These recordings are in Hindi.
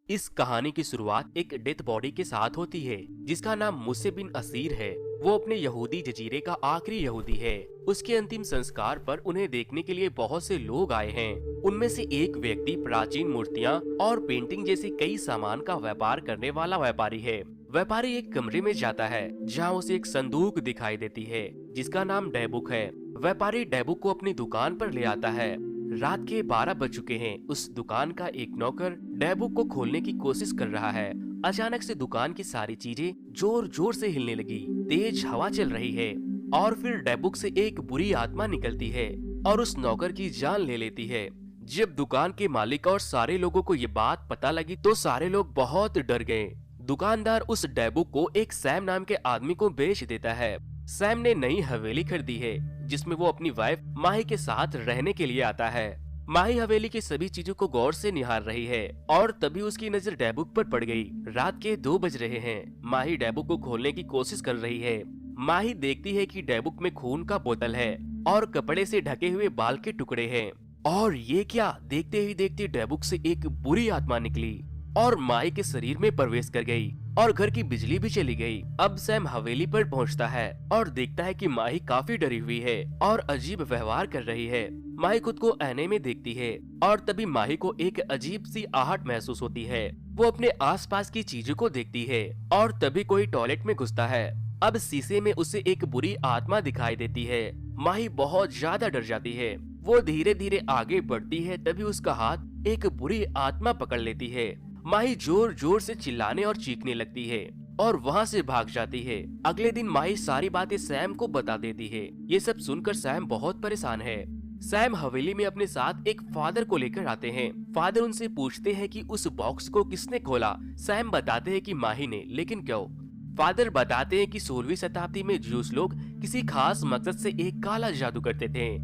इस कहानी की शुरुआत एक डेथ बॉडी के साथ होती है जिसका नाम मुस्से बिन असीर है। वो अपने यहूदी जजीरे का आखिरी यहूदी है। उसके अंतिम संस्कार पर उन्हें देखने के लिए बहुत से लोग आए हैं। उनमें से एक व्यक्ति प्राचीन मूर्तियां और पेंटिंग जैसे कई सामान का व्यापार करने वाला व्यापारी है। व्यापारी एक कमरे में जाता है जहां उसे एक संदूक दिखाई देती है जिसका नाम डैबुक है। व्यापारी डैबुक को अपनी दुकान पर ले आता है। रात के 12 बज चुके हैं। उस दुकान का एक नौकर डैबुक को खोलने की कोशिश कर रहा है। अचानक से दुकान की सारी चीजें जोर जोर से हिलने लगी। तेज हवा चल रही है और फिर डैबुक से एक बुरी आत्मा निकलती है और उस नौकर की जान ले लेती है। जब दुकान के मालिक और सारे लोगों को ये बात पता लगी तो सारे लोग बहुत डर गए। दुकानदार उस डैबुक को एक सैम नाम के आदमी को बेच देता है। सैम ने नई हवेली खरीदी है जिसमें वो अपनी वाइफ माही के साथ रहने के लिए आता है। माही हवेली की सभी चीजों को गौर से निहार रही है और तभी उसकी नजर डैबुक पर पड़ गई। रात के 2 बज रहे हैं। माही डैबुक को खोलने की कोशिश कर रही है। माही देखती है कि डैबुक में खून का बोतल है और कपड़े से ढके हुए बाल के टुकड़े हैं। और ये क्या, देखते ही देखते डैबुक से एक बुरी आत्मा निकली और माही के शरीर में प्रवेश कर गई और घर की बिजली भी चली गई। अब सैम हवेली पर पहुंचता है और देखता है कि माही काफी डरी हुई है और अजीब व्यवहार कर रही है। माही खुद को आईने में देखती है और तभी माही को एक अजीब सी आहट महसूस होती है। वो अपने आसपास की चीजों को देखती है और तभी कोई टॉयलेट में घुसता है। अब शीशे में उसे एक बुरी आत्मा दिखाई देती है। माही बहुत ज्यादा डर जाती है। वो धीरे धीरे आगे बढ़ती है तभी उसका हाथ एक बुरी आत्मा पकड़ लेती है। माही जोर जोर से चिल्लाने और चीखने लगती है और वहाँ से भाग जाती है। अगले दिन माही सारी बातें सैम को बता देती है। ये सब सुनकर सैम बहुत परेशान है। सैम हवेली में अपने साथ एक फादर को लेकर आते हैं। फादर उनसे पूछते हैं कि उस बॉक्स को किसने खोला। सैम बताते हैं कि माही ने, लेकिन क्यों? फादर बताते हैं कि 16वीं शताब्दी में ज्यूस लोग किसी खास मकसद से एक काला जादू करते थे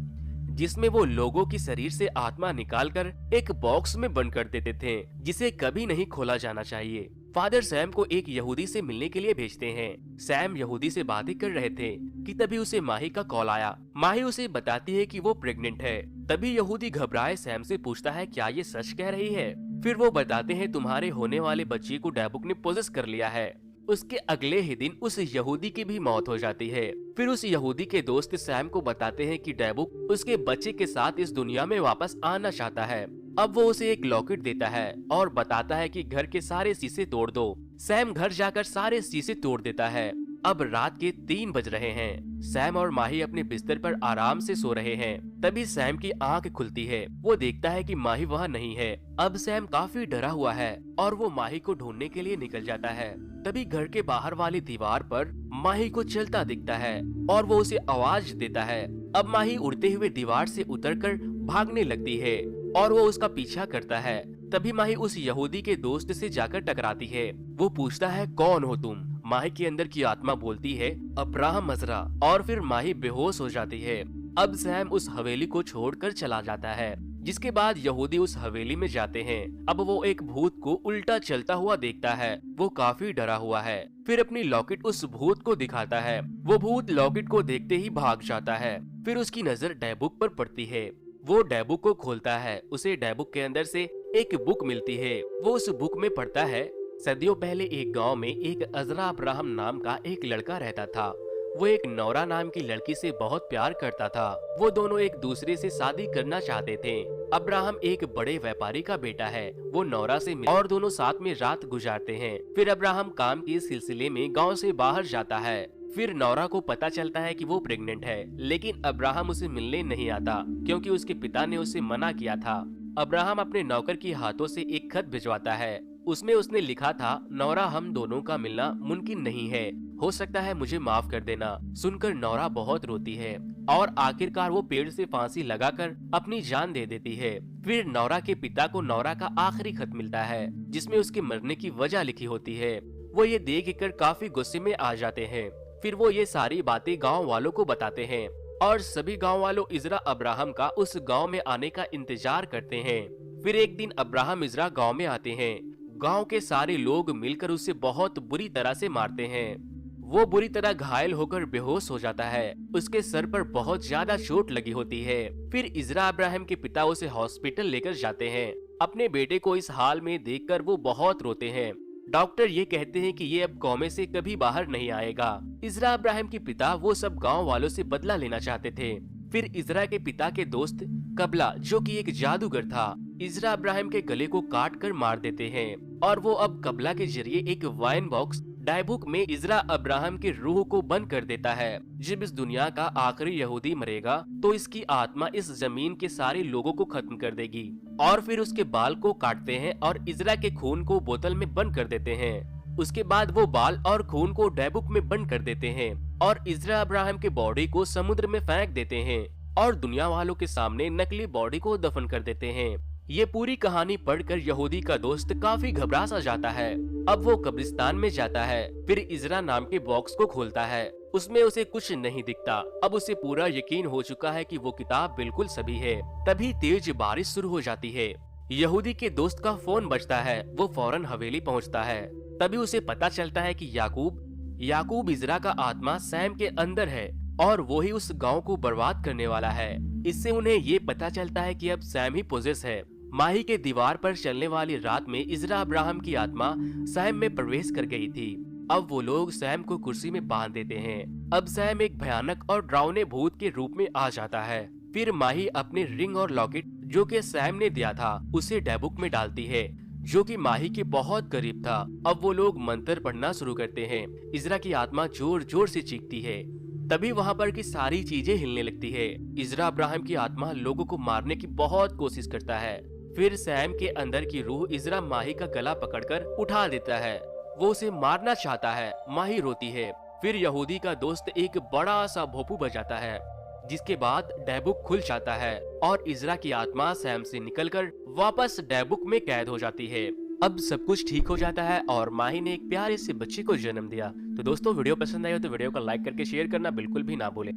जिसमें वो लोगों की शरीर से आत्मा निकालकर एक बॉक्स में बंद कर देते थे जिसे कभी नहीं खोला जाना चाहिए। फादर सैम को एक यहूदी से मिलने के लिए भेजते हैं। सैम यहूदी से बातें कर रहे थे कि तभी उसे माही का कॉल आया। माही उसे बताती है कि वो प्रेग्नेंट है। तभी यहूदी घबराए सैम से पूछता है, क्या ये सच कह रही है? फिर वो बताते हैं, तुम्हारे होने वाले बच्चे को डैबुक ने पोजेस कर लिया है। उसके अगले ही दिन उस यहूदी की भी मौत हो जाती है। फिर उस यहूदी के दोस्त सैम को बताते हैं कि डैबुक उसके बच्चे के साथ इस दुनिया में वापस आना चाहता है। अब वो उसे एक लॉकेट देता है और बताता है कि घर के सारे शीशे तोड़ दो। सैम घर जाकर सारे शीशे तोड़ देता है। अब रात के 3 बज रहे हैं। सैम और माही अपने बिस्तर पर आराम से सो रहे हैं। तभी सैम की आंख खुलती है। वो देखता है कि माही वहाँ नहीं है। अब सैम काफी डरा हुआ है और वो माही को ढूंढने के लिए निकल जाता है। तभी घर के बाहर वाली दीवार पर माही को चलता दिखता है और वो उसे आवाज देता है। अब माही उड़ते हुए दीवार से उतरकर भागने लगती है और वो उसका पीछा करता है। तभी माही उस यहूदी के दोस्त से जाकर टकराती है। वो पूछता है, कौन हो तुम? माही के अंदर की आत्मा बोलती है, अब्राहम मजरा, और फिर माही बेहोश हो जाती है। अब सैम उस हवेली को छोड़कर चला जाता है, जिसके बाद यहूदी उस हवेली में जाते हैं। अब वो एक भूत को उल्टा चलता हुआ देखता है। वो काफी डरा हुआ है। फिर अपनी लॉकेट उस भूत को दिखाता है। वो भूत लॉकेट को देखते ही भाग जाता है। फिर उसकी नजर डैबुक पर पड़ती है। वो डैबुक को खोलता है। उसे डैबुक के अंदर से एक बुक मिलती है। वो उस बुक में पढ़ता है, सदियों पहले एक गांव में एक अजरा अब्राहम नाम का एक लड़का रहता था। वो एक नौरा नाम की लड़की से बहुत प्यार करता था। वो दोनों एक दूसरे से शादी करना चाहते थे। अब्राहम एक बड़े व्यापारी का बेटा है। वो नौरा से मिल और दोनों साथ में रात गुजारते हैं। फिर अब्राहम काम के सिलसिले में गांव से बाहर जाता है। फिर नौरा को पता चलता है कि वो प्रेग्नेंट है, लेकिन अब्राहम उसे मिलने नहीं आता क्योंकि उसके पिता ने उसे मना किया था। अब्राहम अपने नौकर के हाथों से एक खत भिजवाता है। उसमें उसने लिखा था, नौरा, हम दोनों का मिलना मुमकिन नहीं है, हो सकता है मुझे माफ कर देना। सुनकर नौरा बहुत रोती है और आखिरकार वो पेड़ से फांसी लगाकर अपनी जान दे देती है। फिर नौरा के पिता को नौरा का आखिरी खत मिलता है जिसमें उसके मरने की वजह लिखी होती है। वो ये देखकर काफी गुस्से में आ जाते हैं। फिर वो ये सारी बातें गाँव वालों को बताते हैं और सभी गाँव वालों इजरा अब्राहम का उस गाँव में आने का इंतजार करते हैं। फिर एक दिन अब्राहम इजरा गाँव में आते हैं। गांव के सारे लोग मिलकर उसे बहुत बुरी तरह से मारते हैं। वो बुरी तरह घायल होकर बेहोश हो जाता है। उसके सर पर बहुत ज्यादा चोट लगी होती है। फिर इजरा अब्राहम के पिता उसे हॉस्पिटल लेकर जाते हैं। अपने बेटे को इस हाल में देखकर वो बहुत रोते हैं। डॉक्टर ये कहते हैं कि ये अब कोमे से कभी बाहर नहीं आएगा। इजरा अब्राहम के पिता वो सब गांव वालों से बदला लेना चाहते थे। फिर इजरा के पिता के दोस्त कबला, जो कि एक जादूगर था, इजरा अब्राहम के गले को काट कर मार देते हैं और वो अब कबला के जरिए एक वाइन बॉक्स डायबुक में इजरा अब्राहम की रूह को बंद कर देता है। जब इस दुनिया का आखिरी यहूदी मरेगा तो इसकी आत्मा इस जमीन के सारे लोगों को खत्म कर देगी। और फिर उसके बाल को काटते हैं और इजरा के खून को बोतल में बंद कर देते हैं। उसके बाद वो बाल और खून को डायबुक में बंद कर देते हैं और इजरा अब्राहम के बॉडी को समुद्र में फेंक देते हैं और दुनिया वालों के सामने नकली बॉडी को दफन कर देते हैं। ये पूरी कहानी पढ़कर यहूदी का दोस्त काफी घबरा सा जाता है। अब वो कब्रिस्तान में जाता है, फिर इजरा नाम के बॉक्स को खोलता है। उसमें उसे कुछ नहीं दिखता। अब उसे पूरा यकीन हो चुका है कि वो किताब बिल्कुल सही है। तभी तेज बारिश शुरू हो जाती है। यहूदी के दोस्त का फोन बजता है। वो फौरन हवेली पहुंचता है। तभी उसे पता चलता है कि याकूब इजरा का आत्मा सैम के अंदर है और वो ही उस गांव को बर्बाद करने वाला है। इससे उन्हें ये पता चलता है कि अब सैम ही पोजेस है। माही के दीवार पर चलने वाली रात में इजरा अब्राहम की आत्मा सैम में प्रवेश कर गई थी। अब वो लोग सैम को कुर्सी में बांध देते हैं। अब सैम एक भयानक और डरावने भूत के रूप में आ जाता है। फिर माही अपने रिंग और लॉकेट जो कि सैम ने दिया था उसे डायबुक में डालती है, जो कि माही के बहुत करीब था। अब वो लोग मंत्र पढ़ना शुरू करते हैं। इजरा की आत्मा जोर जोर से चीखती है। तभी वहाँ पर की सारी चीजें हिलने लगती है। इजरा अब्राहम की आत्मा लोगों को मारने की बहुत कोशिश करता है। फिर सैम के अंदर की रूह इजरा माही का गला पकड़कर उठा देता है। वो उसे मारना चाहता है। माही रोती है। फिर यहूदी का दोस्त एक बड़ा सा भोपू बजाता है, जिसके बाद डायबुक खुल जाता है और इजरा की आत्मा सैम से निकलकर वापस डायबुक में कैद हो जाती है। अब सब कुछ ठीक हो जाता है और माही ने एक प्यारे से बच्चे को जन्म दिया। तो दोस्तों, वीडियो पसंद आई हो तो वीडियो को लाइक करके शेयर करना बिल्कुल भी ना भूलें।